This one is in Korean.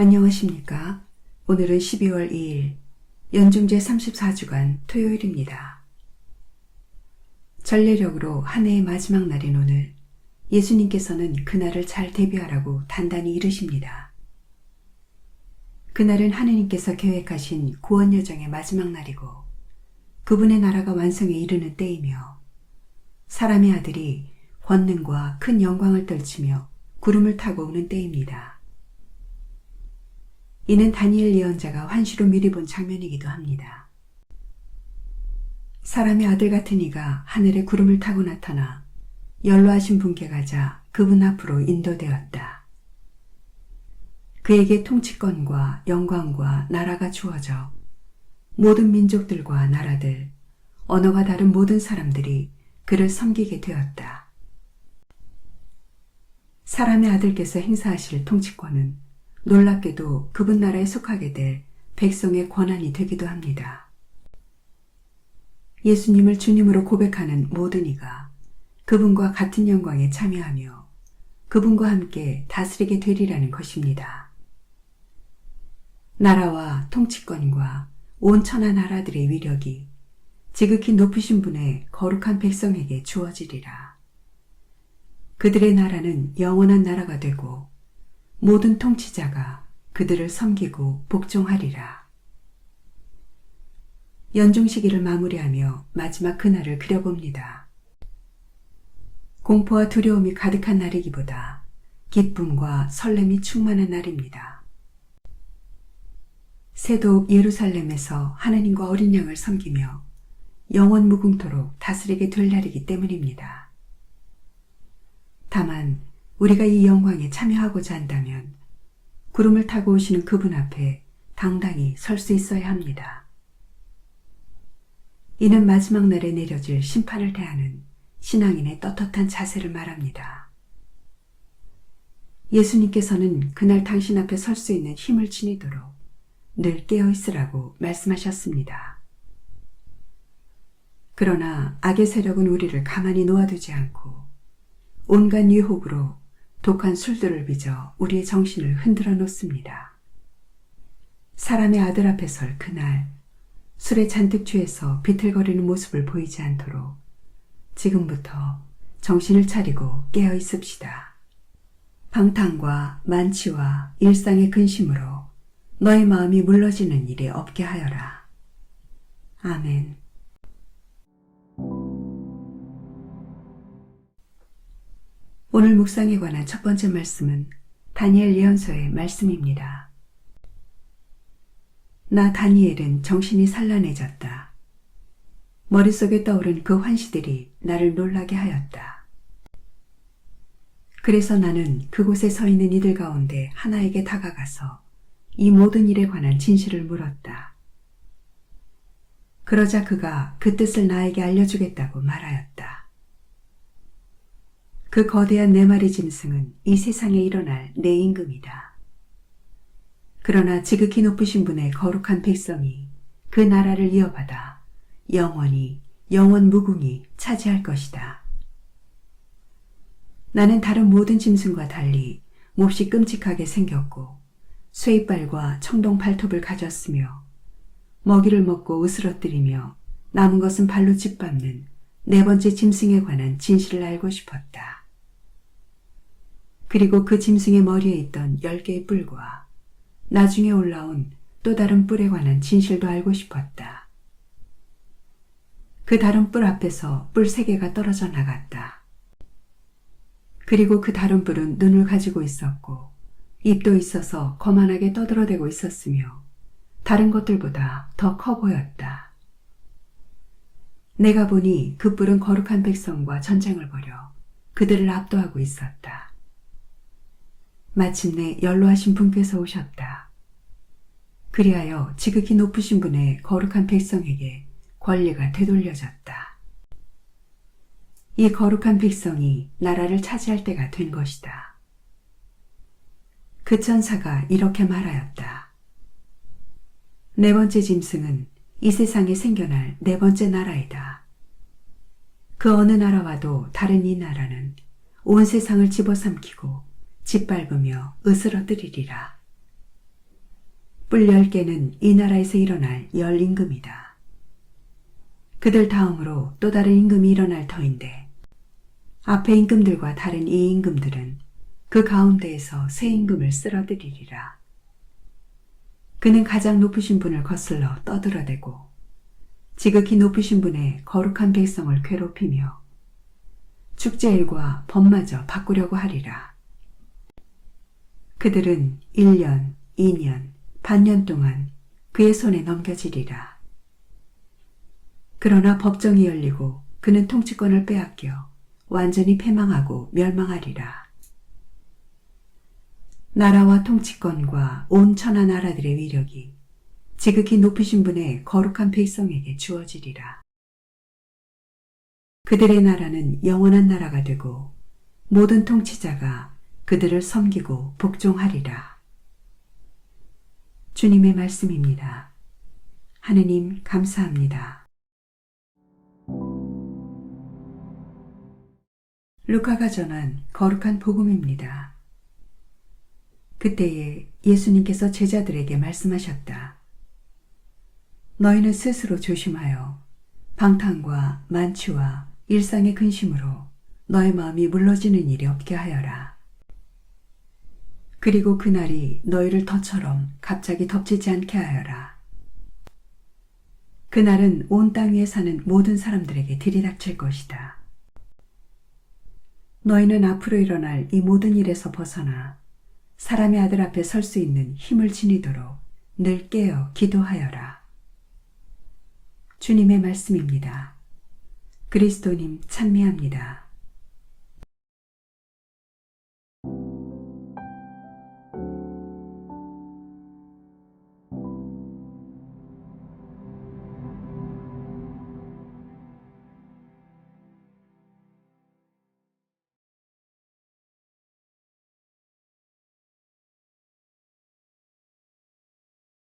안녕하십니까? 오늘은 12월 2일 연중제 34주간 토요일입니다. 전례력으로 한 해의 마지막 날인 오늘 예수님께서는 그날을 잘 대비하라고 단단히 이르십니다. 그날은 하느님께서 계획하신 구원 여정의 마지막 날이고 그분의 나라가 완성에 이르는 때이며 사람의 아들이 권능과 큰 영광을 떨치며 구름을 타고 오는 때입니다. 이는 다니엘 예언자가 환시로 미리 본 장면이기도 합니다. 사람의 아들 같은 이가 하늘에 구름을 타고 나타나 연로하신 분께 가자 그분 앞으로 인도되었다. 그에게 통치권과 영광과 나라가 주어져 모든 민족들과 나라들, 언어가 다른 모든 사람들이 그를 섬기게 되었다. 사람의 아들께서 행사하실 통치권은 놀랍게도 그분 나라에 속하게 될 백성의 권한이 되기도 합니다. 예수님을 주님으로 고백하는 모든 이가 그분과 같은 영광에 참여하며 그분과 함께 다스리게 되리라는 것입니다. 나라와 통치권과 온 천하 나라들의 위력이 지극히 높으신 분의 거룩한 백성에게 주어지리라. 그들의 나라는 영원한 나라가 되고 모든 통치자가 그들을 섬기고 복종하리라. 연중시기를 마무리하며 마지막 그날을 그려봅니다. 공포와 두려움이 가득한 날이기보다 기쁨과 설렘이 충만한 날입니다. 새도 예루살렘에서 하나님과 어린 양을 섬기며 영원 무궁토록 다스리게 될 날이기 때문입니다. 다만 우리가 이 영광에 참여하고자 한다면 구름을 타고 오시는 그분 앞에 당당히 설 수 있어야 합니다. 이는 마지막 날에 내려질 심판을 대하는 신앙인의 떳떳한 자세를 말합니다. 예수님께서는 그날 당신 앞에 설 수 있는 힘을 지니도록 늘 깨어 있으라고 말씀하셨습니다. 그러나 악의 세력은 우리를 가만히 놓아두지 않고 온갖 유혹으로 독한 술들을 빚어 우리의 정신을 흔들어 놓습니다. 사람의 아들 앞에 설 그날 술에 잔뜩 취해서 비틀거리는 모습을 보이지 않도록 지금부터 정신을 차리고 깨어 있읍시다. 방탕과 만취와 일상의 근심으로 너의 마음이 물러지는 일이 없게 하여라. 아멘. 오늘 묵상에 관한 첫 번째 말씀은 다니엘 예언서의 말씀입니다. 나 다니엘은 정신이 산란해졌다. 머릿속에 떠오른 그 환시들이 나를 놀라게 하였다. 그래서 나는 그곳에 서 있는 이들 가운데 하나에게 다가가서 이 모든 일에 관한 진실을 물었다. 그러자 그가 그 뜻을 나에게 알려주겠다고 말하였다. 그 거대한 네 마리 짐승은 이 세상에 일어날 내 임금이다. 그러나 지극히 높으신 분의 거룩한 백성이 그 나라를 이어받아 영원히 영원 무궁히 차지할 것이다. 나는 다른 모든 짐승과 달리 몹시 끔찍하게 생겼고 쇠이빨과 청동 발톱을 가졌으며 먹이를 먹고 으스러뜨리며 남은 것은 발로 짓밟는 네 번째 짐승에 관한 진실을 알고 싶었다. 그리고 그 짐승의 머리에 있던 10개의 뿔과 나중에 올라온 또 다른 뿔에 관한 진실도 알고 싶었다. 그 다른 뿔 앞에서 뿔 3개가 떨어져 나갔다. 그리고 그 다른 뿔은 눈을 가지고 있었고 입도 있어서 거만하게 떠들어대고 있었으며 다른 것들보다 더 커 보였다. 내가 보니 그 뿔은 거룩한 백성과 전쟁을 벌여 그들을 압도하고 있었다. 마침내 연로하신 분께서 오셨다. 그리하여 지극히 높으신 분의 거룩한 백성에게 권리가 되돌려졌다. 이 거룩한 백성이 나라를 차지할 때가 된 것이다. 그 천사가 이렇게 말하였다. 네 번째 짐승은 이 세상에 생겨날 네 번째 나라이다. 그 어느 나라와도 다른 이 나라는 온 세상을 집어삼키고 짓밟으며 으스러뜨리리라. 뿔 10개는 이 나라에서 일어날 열 임금이다. 그들 다음으로 또 다른 임금이 일어날 터인데 앞에 임금들과 다른 이 임금들은 그 가운데에서 새 임금을 쓸어들이리라. 그는 가장 높으신 분을 거슬러 떠들어대고 지극히 높으신 분의 거룩한 백성을 괴롭히며 축제일과 법마저 바꾸려고 하리라. 그들은 1년, 2년, 반년 동안 그의 손에 넘겨지리라. 그러나 법정이 열리고 그는 통치권을 빼앗겨 완전히 패망하고 멸망하리라. 나라와 통치권과 온 천하 나라들의 위력이 지극히 높으신 분의 거룩한 백성에게 주어지리라. 그들의 나라는 영원한 나라가 되고 모든 통치자가 그들을 섬기고 복종하리라. 주님의 말씀입니다. 하느님 감사합니다. 루카가 전한 거룩한 복음입니다. 그때에 예수님께서 제자들에게 말씀하셨다. 너희는 스스로 조심하여 방탕과 만취와 일상의 근심으로 너의 마음이 물러지는 일이 없게 하여라. 그리고 그날이 너희를 덫처럼 갑자기 덮치지 않게 하여라. 그날은 온 땅 위에 사는 모든 사람들에게 들이닥칠 것이다. 너희는 앞으로 일어날 이 모든 일에서 벗어나 사람의 아들 앞에 설 수 있는 힘을 지니도록 늘 깨어 기도하여라. 주님의 말씀입니다. 그리스도님 찬미합니다.